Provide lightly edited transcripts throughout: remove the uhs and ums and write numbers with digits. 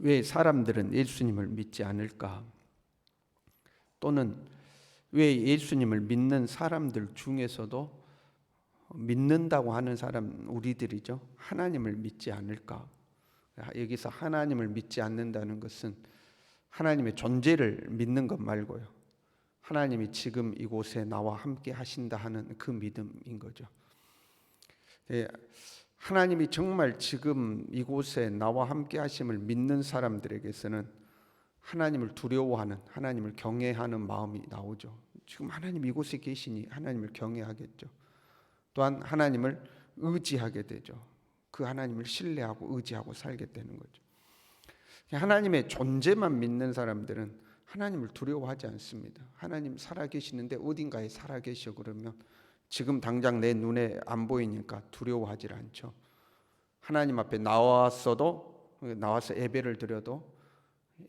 왜 사람들은 예수님을 믿지 않을까? 또는 왜 예수님을 믿는 사람들 중에서도 믿는다고 하는 사람, 우리들이죠, 하나님을 믿지 않을까? 여기서 하나님을 믿지 않는다는 것은 하나님의 존재를 믿는 것 말고요, 하나님이 지금 이곳에 나와 함께 하신다 하는 그 믿음인 거죠. 하나님이 정말 지금 이곳에 나와 함께 하심을 믿는 사람들에게서는 하나님을 두려워하는, 하나님을 경외하는 마음이 나오죠. 지금 하나님 이곳에 계시니 하나님을 경외하겠죠. 또한 하나님을 의지하게 되죠. 그 하나님을 신뢰하고 의지하고 살게 되는 거죠. 하나님의 존재만 믿는 사람들은 하나님을 두려워하지 않습니다. 하나님 살아계시는데 어딘가에 살아계셔 그러면 지금 당장 내 눈에 안 보이니까 두려워하지 않죠. 하나님 앞에 나와서 예배를 드려도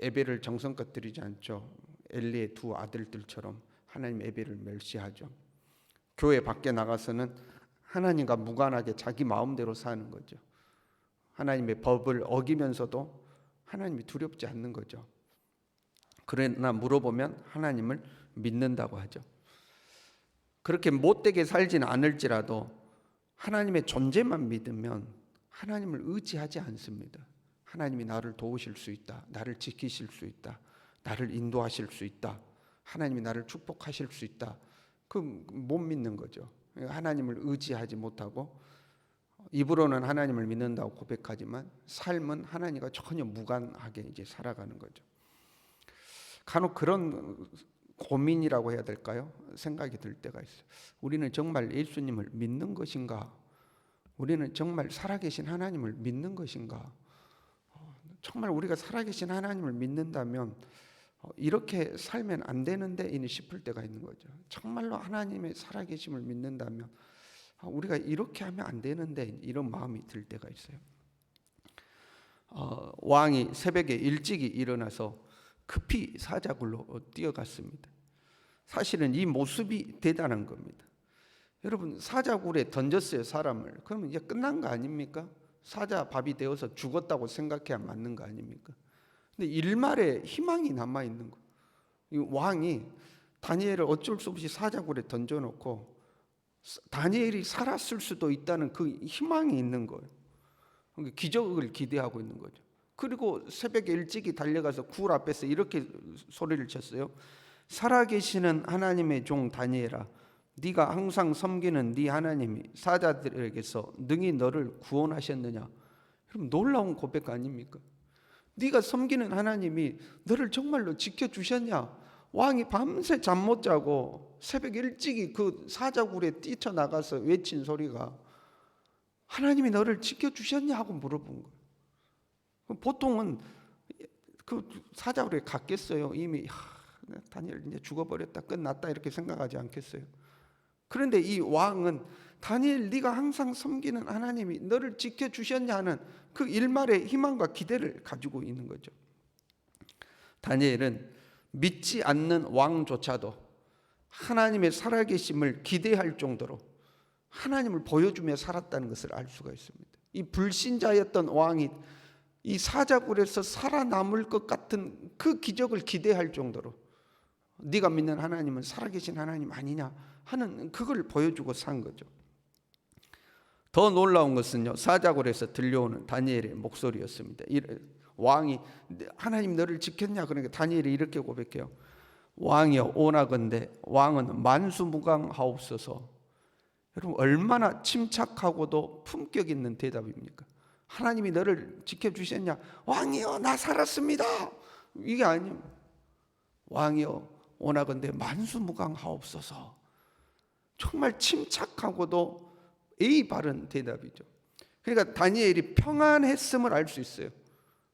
예배를 정성껏 드리지 않죠. 엘리의 두 아들들처럼 하나님 예배를 멸시하죠. 교회 밖에 나가서는 하나님과 무관하게 자기 마음대로 사는 거죠. 하나님의 법을 어기면서도 하나님이 두렵지 않는 거죠. 그러나 물어보면 하나님을 믿는다고 하죠. 그렇게 못되게 살지는 않을지라도 하나님의 존재만 믿으면 하나님을 의지하지 않습니다. 하나님이 나를 도우실 수 있다, 나를 지키실 수 있다, 나를 인도하실 수 있다, 하나님이 나를 축복하실 수 있다, 그 못 믿는 거죠. 하나님을 의지하지 못하고 입으로는 하나님을 믿는다고 고백하지만 삶은 하나님과 전혀 무관하게 이제 살아가는 거죠. 간혹 그런 고민이라고 해야 될까요? 생각이 들 때가 있어요. 우리는 정말 예수님을 믿는 것인가? 우리는 정말 살아계신 하나님을 믿는 것인가? 정말 우리가 살아계신 하나님을 믿는다면 이렇게 살면 안 되는데 싶을 때가 있는 거죠. 정말로 하나님의 살아계심을 믿는다면 우리가 이렇게 하면 안 되는데 이런 마음이 들 때가 있어요. 왕이 새벽에 일찍이 일어나서 급히 사자굴로 뛰어갔습니다. 사실은 이 모습이 대단한 겁니다. 여러분, 사자굴에 던졌어요, 사람을. 그러면 이제 끝난 거 아닙니까? 사자밥이 되어서 죽었다고 생각해야 맞는 거 아닙니까? 근데 일말에 희망이 남아있는 거예요. 이 왕이 다니엘을 어쩔 수 없이 사자굴에 던져놓고 다니엘이 살았을 수도 있다는 그 희망이 있는 거예요. 기적을 기대하고 있는 거죠. 그리고 새벽에 일찍이 달려가서 굴 앞에서 이렇게 소리를 쳤어요. 살아계시는 하나님의 종 다니엘아, 네가 항상 섬기는 네 하나님이 사자들에게서 능히 너를 구원하셨느냐. 여러분, 놀라운 고백 아닙니까? 네가 섬기는 하나님이 너를 정말로 지켜주셨냐. 왕이 밤새 잠 못 자고 새벽 일찍이 그 사자굴에 뛰쳐나가서 외친 소리가 하나님이 너를 지켜주셨냐 하고 물어본 거예요. 보통은 그 사자굴에 갔겠어요. 이미 다니엘 이제 죽어버렸다, 끝났다 이렇게 생각하지 않겠어요? 그런데 이 왕은 다니엘, 네가 항상 섬기는 하나님이 너를 지켜주셨냐 하는 그 일말의 희망과 기대를 가지고 있는 거죠. 다니엘은 믿지 않는 왕조차도 하나님의 살아계심을 기대할 정도로 하나님을 보여주며 살았다는 것을 알 수가 있습니다. 이 불신자였던 왕이 이 사자굴에서 살아남을 것 같은 그 기적을 기대할 정도로 네가 믿는 하나님은 살아계신 하나님 아니냐 하는 그걸 보여주고 산 거죠. 더 놀라운 것은요, 사자굴에서 들려오는 다니엘의 목소리였습니다. 왕이 하나님 너를 지켰냐? 그러니까 다니엘이 이렇게 고백해요. 왕이여, 오나건대 왕은 만수무강하옵소서. 여러분, 얼마나 침착하고도 품격 있는 대답입니까? 하나님이 너를 지켜주셨냐? 왕이여, 나 살았습니다. 이게 아니에요. 왕이여, 오나건대 만수무강하옵소서. 정말 침착하고도 예의 바른 대답이죠. 그러니까 다니엘이 평안했음을 알 수 있어요.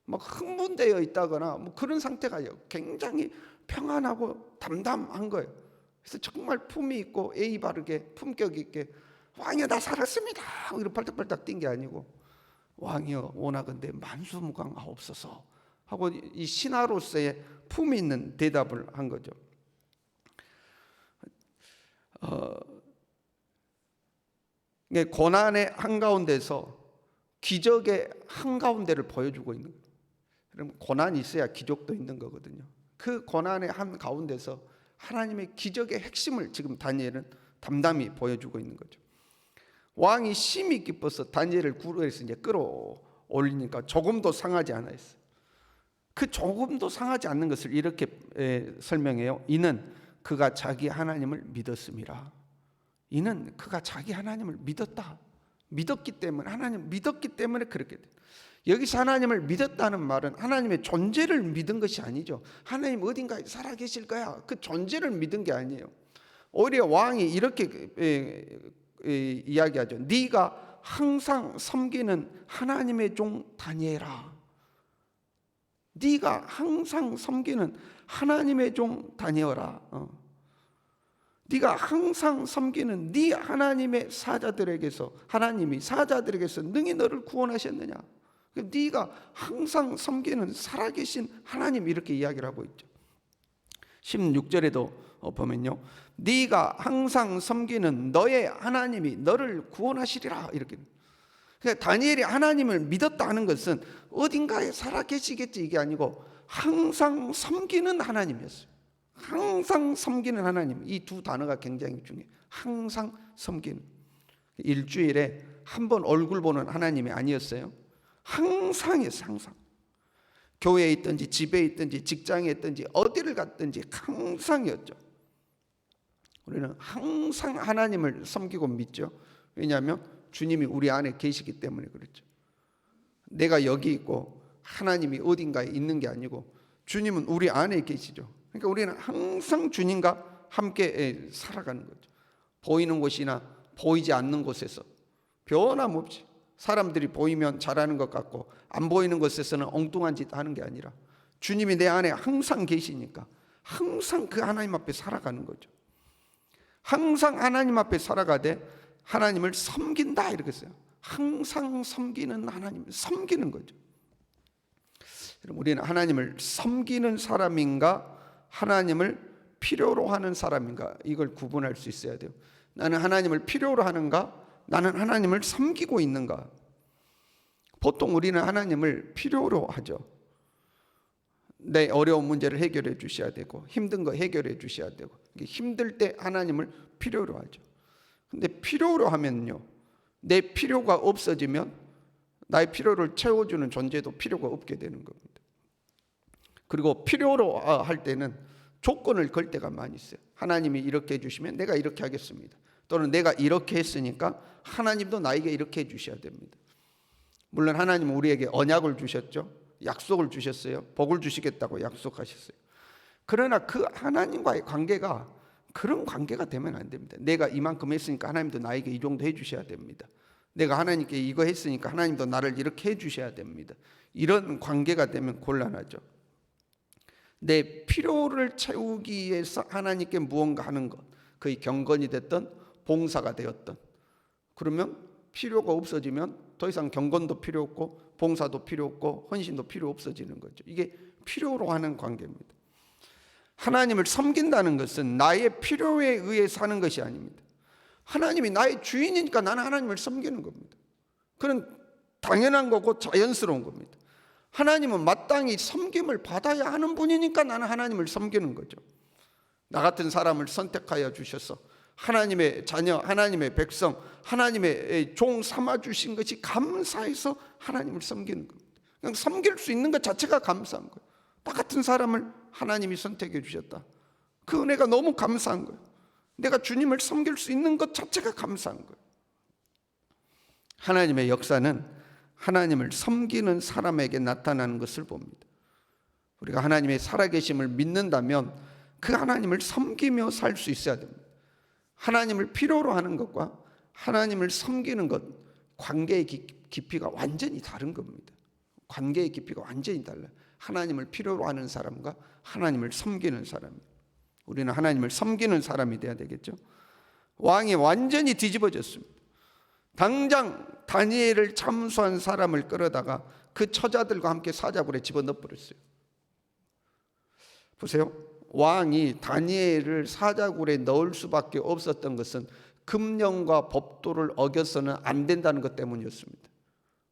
막 흥분되어 있다거나 뭐 그런 상태가 아니에요. 굉장히 평안하고 담담한 거예요. 그래서 정말 품이 있고 예의 바르게 품격 있게 왕이여, 나 살았습니다 이렇게 발딱발딱 뛴 게 아니고 왕이여, 오나건대 만수무강하옵소서 하고 이 신하로서의 품이 있는 대답을 한 거죠. 고난의 한가운데서 기적의 한가운데를 보여주고 있는 거예요. 그럼 고난이 있어야 기적도 있는 거거든요. 그 고난의 한 가운데서 하나님의 기적의 핵심을 지금 다니엘은 담담히 보여주고 있는 거죠. 왕이 심히 기뻐서 다니엘을 굴에서 이제 끌어올리니까 조금도 상하지 않았어요. 그 조금도 상하지 않는 것을 이렇게 설명해요. 이는 그가 자기 하나님을 믿었음이라. 이는 그가 자기 하나님을 믿었다. 믿었기 때문에, 하나님 믿었기 때문에 그렇게 돼. 여기서 하나님을 믿었다는 말은 하나님의 존재를 믿은 것이 아니죠. 하나님 어딘가에 살아계실 거야, 그 존재를 믿은 게 아니에요. 오히려 왕이 이렇게 이야기하죠. 네가 항상 섬기는 하나님의 종 다니엘아. 네가 항상 섬기는 하나님의 종 다니엘아. 네가 항상 섬기는 네 하나님의 사자들에게서, 하나님이 사자들에게서 능히 너를 구원하셨느냐. 네가 항상 섬기는 살아계신 하나님, 이렇게 이야기를 하고 있죠. 16절에도 보면요, 네가 항상 섬기는 너의 하나님이 너를 구원하시리라, 이렇게. 그러니까 다니엘이 하나님을 믿었다는 것은 어딘가에 살아계시겠지 이게 아니고 항상 섬기는 하나님이었어요. 항상 섬기는 하나님, 이 두 단어가 굉장히 중요해요. 항상 섬기는. 일주일에 한 번 얼굴 보는 하나님이 아니었어요. 항상이었어요. 항상. 교회에 있든지 집에 있든지 직장에 있든지 어디를 갔든지 항상이었죠. 우리는 항상 하나님을 섬기고 믿죠. 왜냐하면 주님이 우리 안에 계시기 때문에 그렇죠. 내가 여기 있고 하나님이 어딘가에 있는 게 아니고 주님은 우리 안에 계시죠. 그러니까 우리는 항상 주님과 함께 살아가는 거죠. 보이는 곳이나 보이지 않는 곳에서 변함없이, 사람들이 보이면 잘하는 것 같고 안 보이는 곳에서는 엉뚱한 짓 하는 게 아니라 주님이 내 안에 항상 계시니까 항상 그 하나님 앞에 살아가는 거죠. 항상 하나님 앞에 살아가되 하나님을 섬긴다, 이렇게 써요. 항상 섬기는 하나님을 섬기는 거죠. 그럼 우리는 하나님을 섬기는 사람인가, 하나님을 필요로 하는 사람인가, 이걸 구분할 수 있어야 돼요. 나는 하나님을 필요로 하는가, 나는 하나님을 섬기고 있는가. 보통 우리는 하나님을 필요로 하죠. 내 어려운 문제를 해결해 주셔야 되고 힘든 거 해결해 주셔야 되고, 힘들 때 하나님을 필요로 하죠. 근데 필요로 하면요, 내 필요가 없어지면 나의 필요를 채워주는 존재도 필요가 없게 되는 겁니다. 그리고 필요로 할 때는 조건을 걸 때가 많이 있어요. 하나님이 이렇게 해주시면 내가 이렇게 하겠습니다. 또는 내가 이렇게 했으니까 하나님도 나에게 이렇게 해주셔야 됩니다. 물론 하나님은 우리에게 언약을 주셨죠. 약속을 주셨어요. 복을 주시겠다고 약속하셨어요. 그러나 그 하나님과의 관계가 그런 관계가 되면 안 됩니다. 내가 이만큼 했으니까 하나님도 나에게 이 정도 해주셔야 됩니다. 내가 하나님께 이거 했으니까 하나님도 나를 이렇게 해주셔야 됩니다. 이런 관계가 되면 곤란하죠. 내 필요를 채우기 위해서 하나님께 무언가 하는 것, 그게 경건이 됐던 봉사가 되었던, 그러면 필요가 없어지면 더 이상 경건도 필요 없고 봉사도 필요 없고 헌신도 필요 없어지는 거죠. 이게 필요로 하는 관계입니다. 하나님을 섬긴다는 것은 나의 필요에 의해 사는 것이 아닙니다. 하나님이 나의 주인이니까 나는 하나님을 섬기는 겁니다. 그건 당연한 거고 자연스러운 겁니다. 하나님은 마땅히 섬김을 받아야 하는 분이니까 나는 하나님을 섬기는 거죠. 나 같은 사람을 선택하여 주셔서 하나님의 자녀, 하나님의 백성, 하나님의 종 삼아주신 것이 감사해서 하나님을 섬기는 겁니다. 그냥 섬길 수 있는 것 자체가 감사한 거예요. 나 같은 사람을 하나님이 선택해 주셨다. 그 은혜가 너무 감사한 거예요. 내가 주님을 섬길 수 있는 것 자체가 감사한 거예요. 하나님의 역사는 하나님을 섬기는 사람에게 나타나는 것을 봅니다. 우리가 하나님의 살아계심을 믿는다면 그 하나님을 섬기며 살 수 있어야 됩니다. 하나님을 필요로 하는 것과 하나님을 섬기는 것, 관계의 깊이가 완전히 다른 겁니다. 관계의 깊이가 완전히 달라요. 하나님을 필요로 하는 사람과 하나님을 섬기는 사람. 우리는 하나님을 섬기는 사람이 돼야 되겠죠. 왕이 완전히 뒤집어졌습니다. 당장 다니엘을 참수한 사람을 끌어다가 그 처자들과 함께 사자굴에 집어넣어 버렸어요. 보세요. 왕이 다니엘을 사자굴에 넣을 수밖에 없었던 것은 금령과 법도를 어겨서는 안 된다는 것 때문이었습니다.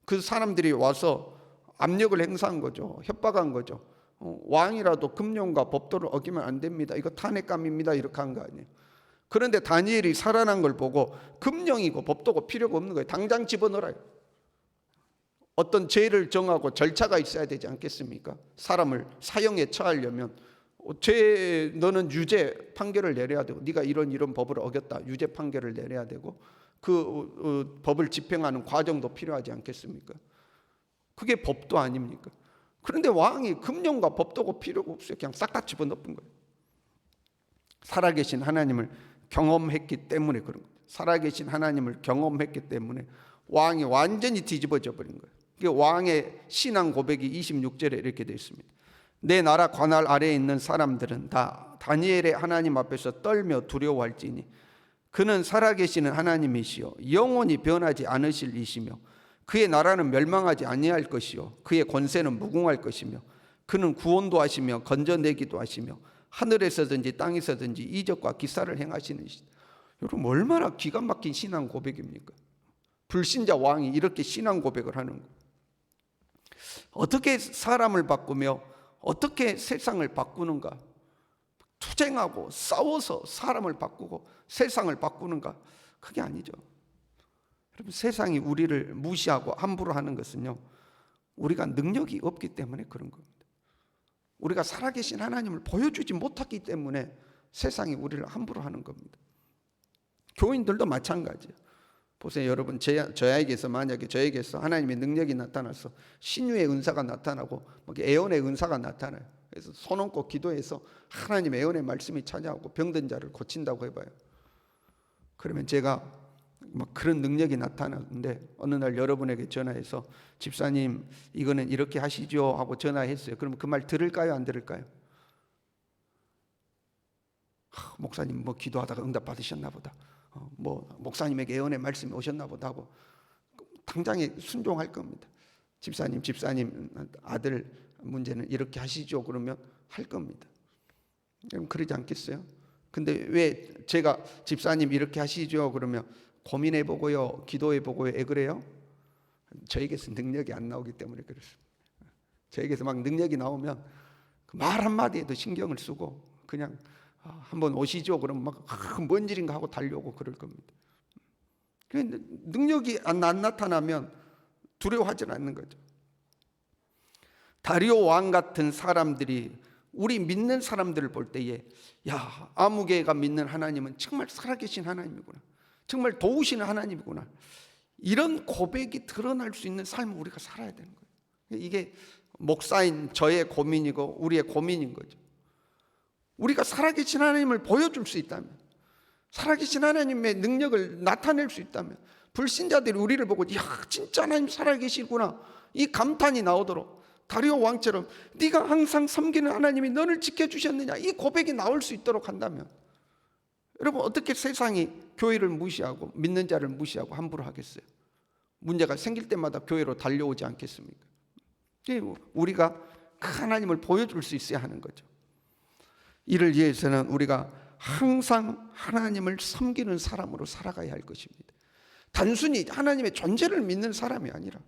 그 사람들이 와서 압력을 행사한 거죠. 협박한 거죠. 왕이라도 금령과 법도를 어기면 안 됩니다. 이거 탄핵감입니다. 이렇게 한 거 아니에요. 그런데 다니엘이 살아난 걸 보고 금령이고 법도고 필요가 없는 거예요. 당장 집어넣어요. 어떤 죄를 정하고 절차가 있어야 되지 않겠습니까? 사람을 사형에 처하려면 너는 유죄 판결을 내려야 되고, 네가 이런 법을 어겼다, 유죄 판결을 내려야 되고, 그 법을 집행하는 과정도 필요하지 않겠습니까? 그게 법도 아닙니까? 그런데 왕이 금령과 법도가 필요가 없어요. 그냥 싹 다 집어넣은 거예요. 살아계신 하나님을 경험했기 때문에 그런 거예요. 살아계신 하나님을 경험했기 때문에 왕이 완전히 뒤집어져 버린 거예요. 왕의 신앙 고백이 26절에 이렇게 되어 있습니다. 내 나라 관할 아래에 있는 사람들은 다 다니엘의 하나님 앞에서 떨며 두려워할지니 그는 살아계시는 하나님이시요 영원히 변하지 않으실 이시며 그의 나라는 멸망하지 아니할 것이요 그의 권세는 무궁할 것이며 그는 구원도 하시며 건져내기도 하시며 하늘에서든지 땅에서든지 이적과 기사를 행하시는 시. 여러분, 얼마나 기가 막힌 신앙 고백입니까? 불신자 왕이 이렇게 신앙 고백을 하는 거예요. 어떻게 사람을 바꾸며 어떻게 세상을 바꾸는가? 투쟁하고 싸워서 사람을 바꾸고 세상을 바꾸는가? 그게 아니죠. 여러분, 세상이 우리를 무시하고 함부로 하는 것은요, 우리가 능력이 없기 때문에 그런 겁니다. 우리가 살아계신 하나님을 보여주지 못하기 때문에 세상이 우리를 함부로 하는 겁니다. 교인들도 마찬가지예요. 보세요, 여러분, 저에게서 만약에 저에게서 하나님의 능력이 나타나서 신유의 은사가 나타나고 애원의 은사가 나타나요. 그래서 손 얹고 기도해서 하나님의 애원의 말씀이 찾아오고 병든 자를 고친다고 해봐요. 그러면 제가 그런 능력이 나타나는데 어느 날 여러분에게 전화해서 집사님 이거는 이렇게 하시죠 하고 전화했어요. 그러면 그 말 들을까요, 안 들을까요? 목사님 기도하다가 응답 받으셨나 보다. 목사님에게 예언의 말씀이 오셨나 보다 하고 당장에 순종할 겁니다. 집사님 아들 문제는 이렇게 하시죠 그러면 할 겁니다. 그럼 그러지 않겠어요? 근데 왜 제가 집사님 이렇게 하시죠 그러면 고민해보고요, 기도해보고요, 그래요? 저에게서 능력이 안 나오기 때문에 그렇습니다. 저에게서 막 능력이 나오면 말 한마디에도 신경을 쓰고 그냥 한번 오시죠 그러면 뭔 일인가 하고 달려오고 그럴 겁니다. 능력이 안 나타나면 두려워하지 않는 거죠. 다리오 왕 같은 사람들이 우리 믿는 사람들을 볼 때에 야, 아무개가 믿는 하나님은 정말 살아계신 하나님이구나, 정말 도우시는 하나님이구나, 이런 고백이 드러날 수 있는 삶을 우리가 살아야 되는 거예요. 이게 목사인 저의 고민이고 우리의 고민인 거죠. 우리가 살아계신 하나님을 보여줄 수 있다면, 살아계신 하나님의 능력을 나타낼 수 있다면, 불신자들이 우리를 보고 야, 진짜 하나님 살아계시구나 이 감탄이 나오도록 다리오 왕처럼 네가 항상 섬기는 하나님이 너를 지켜주셨느냐 이 고백이 나올 수 있도록 한다면, 여러분, 어떻게 세상이 교회를 무시하고 믿는 자를 무시하고 함부로 하겠어요? 문제가 생길 때마다 교회로 달려오지 않겠습니까? 우리가 그 하나님을 보여줄 수 있어야 하는 거죠. 이를 위해서는 우리가 항상 하나님을 섬기는 사람으로 살아가야 할 것입니다. 단순히 하나님의 존재를 믿는 사람이 아니라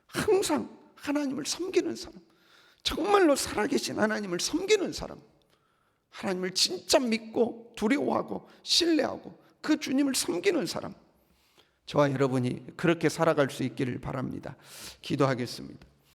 항상 하나님을 섬기는 사람, 정말로 살아계신 하나님을 섬기는 사람, 하나님을 진짜 믿고 두려워하고 신뢰하고 그 주님을 섬기는 사람, 저와 여러분이 그렇게 살아갈 수 있기를 바랍니다. 기도하겠습니다.